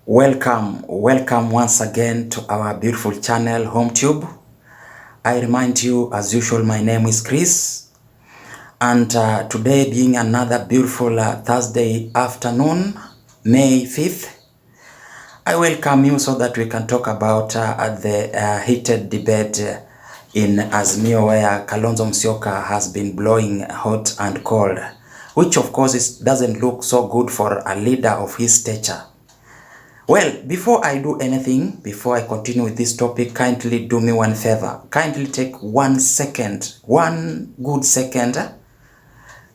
Welcome once again to our beautiful channel, Hometube. I remind you, as usual, my name is Chris, and today being another beautiful Thursday afternoon, May 5th, I welcome you so that we can talk about the heated debate in Azimio, where Kalonzo has been blowing hot and cold, which of course doesn't look so good for a leader of his stature. Well, before I do anything, before I continue with this topic, kindly do me one favor. Kindly take 1 second, 1 good second,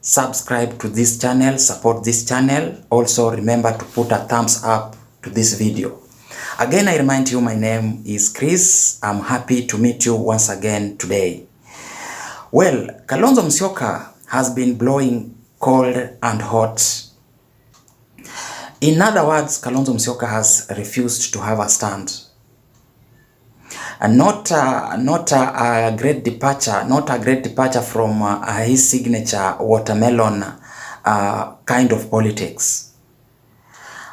subscribe to this channel, support this channel. Also remember to put a thumbs up to this video. Again, I remind you, my name is Chris. I'm happy to meet you once again today. Well, Kalonzo has been blowing cold and hot. In other words, Kalonzo has refused to have a stand. And not a great departure from his signature watermelon kind of politics.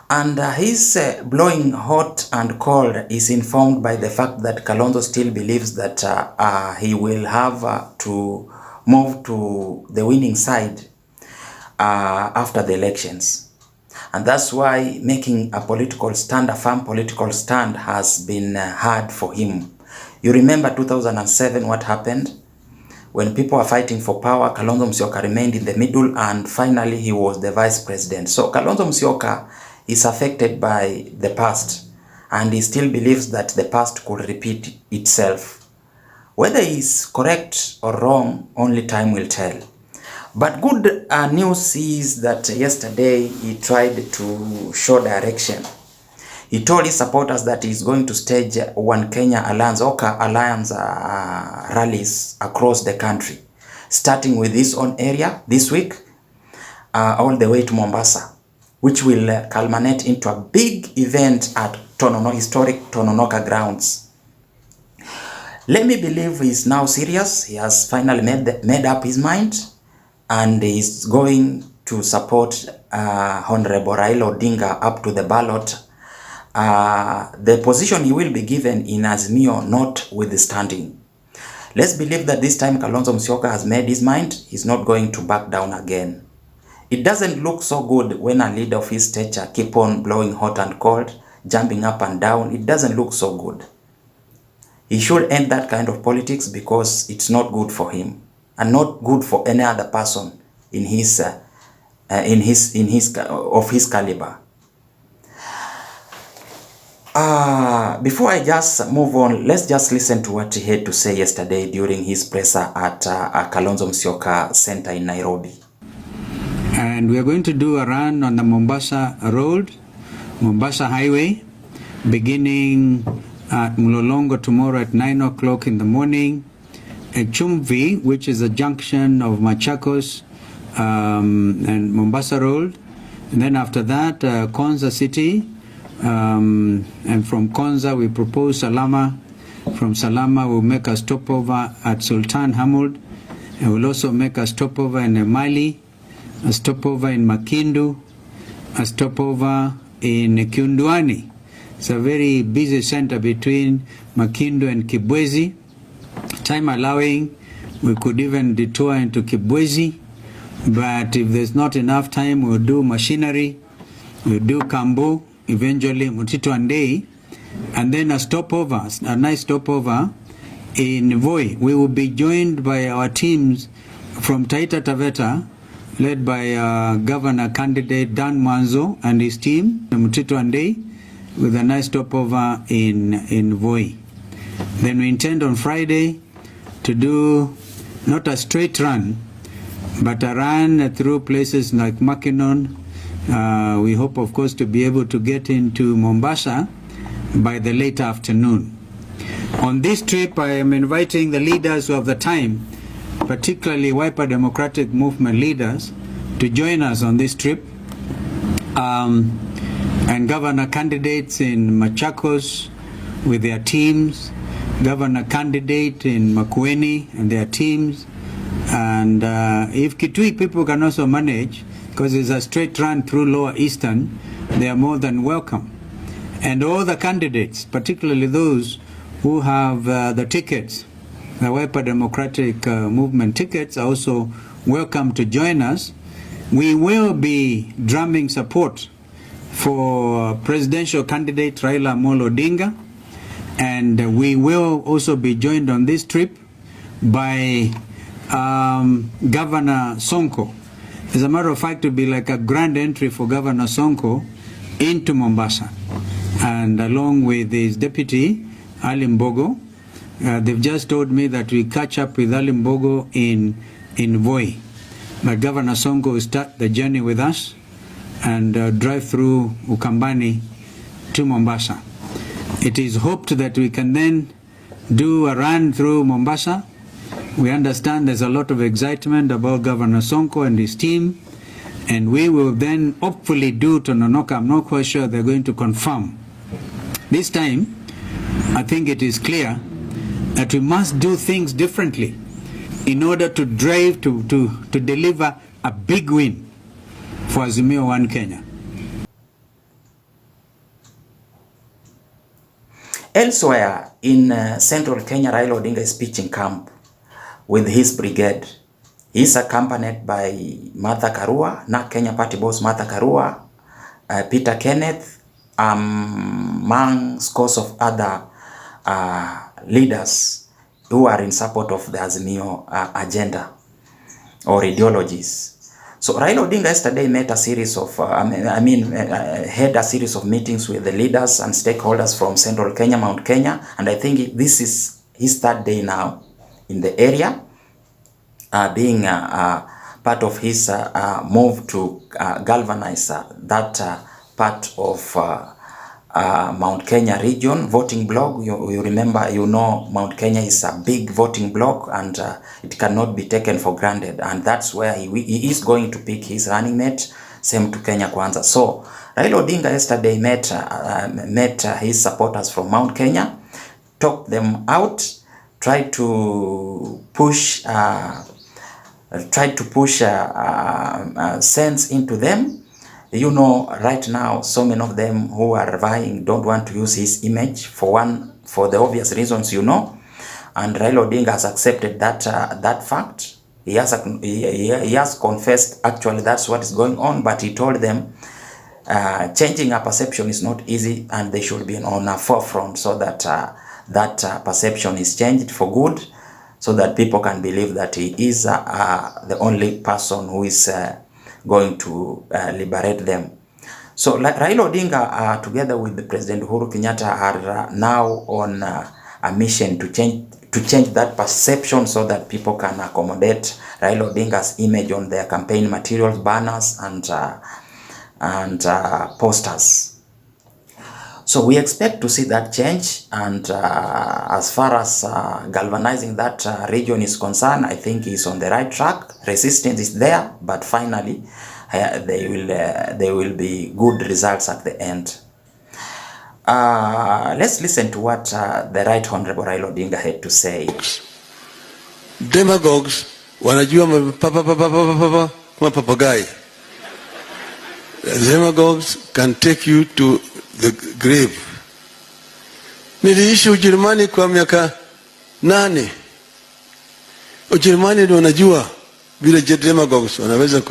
And his blowing hot and cold is informed by the fact that Kalonzo still believes that he will have to move to the winning side after the elections. And that's why making a political stand, a firm political stand, has been hard for him. You remember 2007, what happened? When people were fighting for power, Kalonzo remained in the middle, and finally he was the vice president. So Kalonzo is affected by the past, and he still believes that the past could repeat itself. Whether he's correct or wrong, only time will tell. But good news is that yesterday he tried to show direction. He told his supporters that he's going to stage One Kenya Alliance, rallies across the country, starting with his own area this week, all the way to Mombasa, which will culminate into a big event at historic Tononoka grounds. Let me believe he's now serious. He has finally made up his mind, and is going to support Honorable Raila Odinga up to the ballot. The position he will be given in Azimio notwithstanding. Let's believe that this time Kalonzo has made his mind. He's not going to back down again. It doesn't look so good when a leader of his stature keep on blowing hot and cold, jumping up and down. It doesn't look so good. He should end that kind of politics, because it's not good for him, and not good for any other person in his caliber. Before I just move on, let's just listen to what he had to say yesterday during his presser at Kalonzo Center in Nairobi. And we are going to do a run on the Mombasa Road, Mombasa Highway, beginning at Mlolongo tomorrow at 9 o'clock in the morning. Chumvi, which is a junction of Machakos and Mombasa Road. And then after that, Konza City. And from Konza, we propose Salama. From Salama, we'll make a stopover at Sultan Hamud. And we'll also make a stopover in Mali, a stopover in Makindu, a stopover in Kiunduani. It's a very busy center between Makindu and Kibwezi. Time allowing, we could even detour into Kibwezi, but if there's not enough time, we'll do Machinery, we'll do Kambu, eventually Mutito Andei, and then a stopover, a nice stopover in Voi. We will be joined by our teams from Taita Taveta, led by Governor candidate Dan Mwanzo and his team, Mutito Andei, with a nice stopover in Voi. Then we intend on Friday to do not a straight run, but a run through places like Makinon. We hope, of course, to be able to get into Mombasa by the late afternoon. On this trip, I am inviting the leaders of the time, particularly Wiper Democratic Movement leaders, to join us on this trip. And governor candidates in Machakos with their teams, governor candidate in Makueni and their teams, and if Kitui people can also manage, because it's a straight run through Lower Eastern, they are more than welcome. And all the candidates, particularly those who have the tickets, the Wiper Democratic Movement tickets, are also welcome to join us. We will be drumming support for presidential candidate Raila Amolo Odinga, and we will also be joined on this trip by Governor Sonko. As a matter of fact, it will be like a grand entry for Governor Sonko into Mombasa, and along with his deputy Ali Mbogo. They've just told me that we catch up with Ali Mbogo in Voi, but Governor Sonko will start the journey with us and drive through Ukambani to Mombasa. It is hoped that we can then do a run through Mombasa. We understand there's a lot of excitement about Governor Sonko and his team, and we will then hopefully do Tononoka. I'm not quite sure they're going to confirm. This time, I think it is clear that we must do things differently in order to drive to deliver a big win for Azimio One Kenya. Elsewhere in central Kenya, Raila Odinga is pitching camp with his brigade. He is accompanied by Martha Karua, NARC Kenya Party boss Martha Karua, Peter Kenneth, among scores of other leaders who are in support of the Azimio agenda or ideologies. So Raila Odinga yesterday met a series of, had a series of meetings with the leaders and stakeholders from Central Kenya, Mount Kenya, and I think this is his third day now in the area, being part of his move to galvanize that part of Mount Kenya region voting block. You remember, you know, Mount Kenya is a big voting block, and it cannot be taken for granted, and that's where he is going to pick his running mate, same to Kenya Kwanza. So Raila Odinga yesterday met his supporters from Mount Kenya, talked them out, tried to push sense into them. You know, right now, so many of them who are vying don't want to use his image, for the obvious reasons, you know. And Raila Odinga has accepted that fact. He has confessed, actually, that's what is going on, but he told them changing a perception is not easy, and they should be on a forefront so that that perception is changed for good, so that people can believe that he is the only person who is going to liberate them. So Raila Odinga, together with the President Uhuru Kenyatta, are now on a mission to change that perception so that people can accommodate Raila Odinga's image on their campaign materials, banners, and posters. So we expect to see that change, and as far as galvanizing that region is concerned, I think he's on the right track. Resistance is there, but finally there will be good results at the end. Let's listen to what the Right Honorable Raila Odinga had to say. Demagogues wanajua kama papagai. Demagogues can take you to the grave. Niliishi Ujerumani kwa miaka 8. Ujerumani ndio wanajua vile demagogues wanaweza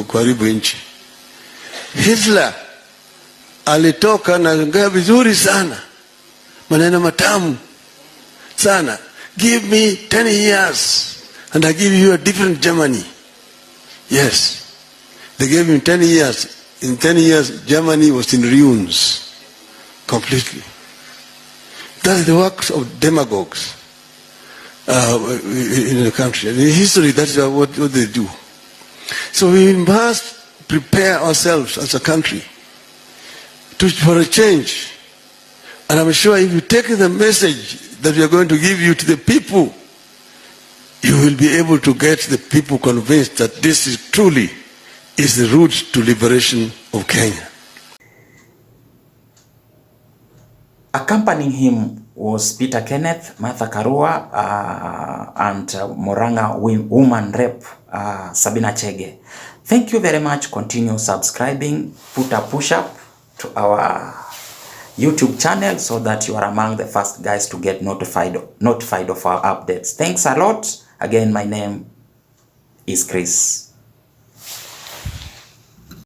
kuharibu nchi. Hitler alitoka na ngaya vizuri sana, maneno matamu sana. Give me 10 years and I give you a different Germany. Yes, they gave him 10 years. In 10 years, Germany was in ruins completely. That is the works of demagogues in the country. In history, that's what they do. So we must prepare ourselves as a country for a change. And I'm sure if you take the message that we are going to give you to the people, you will be able to get the people convinced that this is truly is the route to liberation of Kenya. Accompanying him was Peter Kenneth, Martha Karua, and Moranga woman rep Sabina Chege. Thank you very much. Continue subscribing. Put a push up to our YouTube channel so that you are among the first guys to get notified of our updates. Thanks a lot. Again, my name is Chris.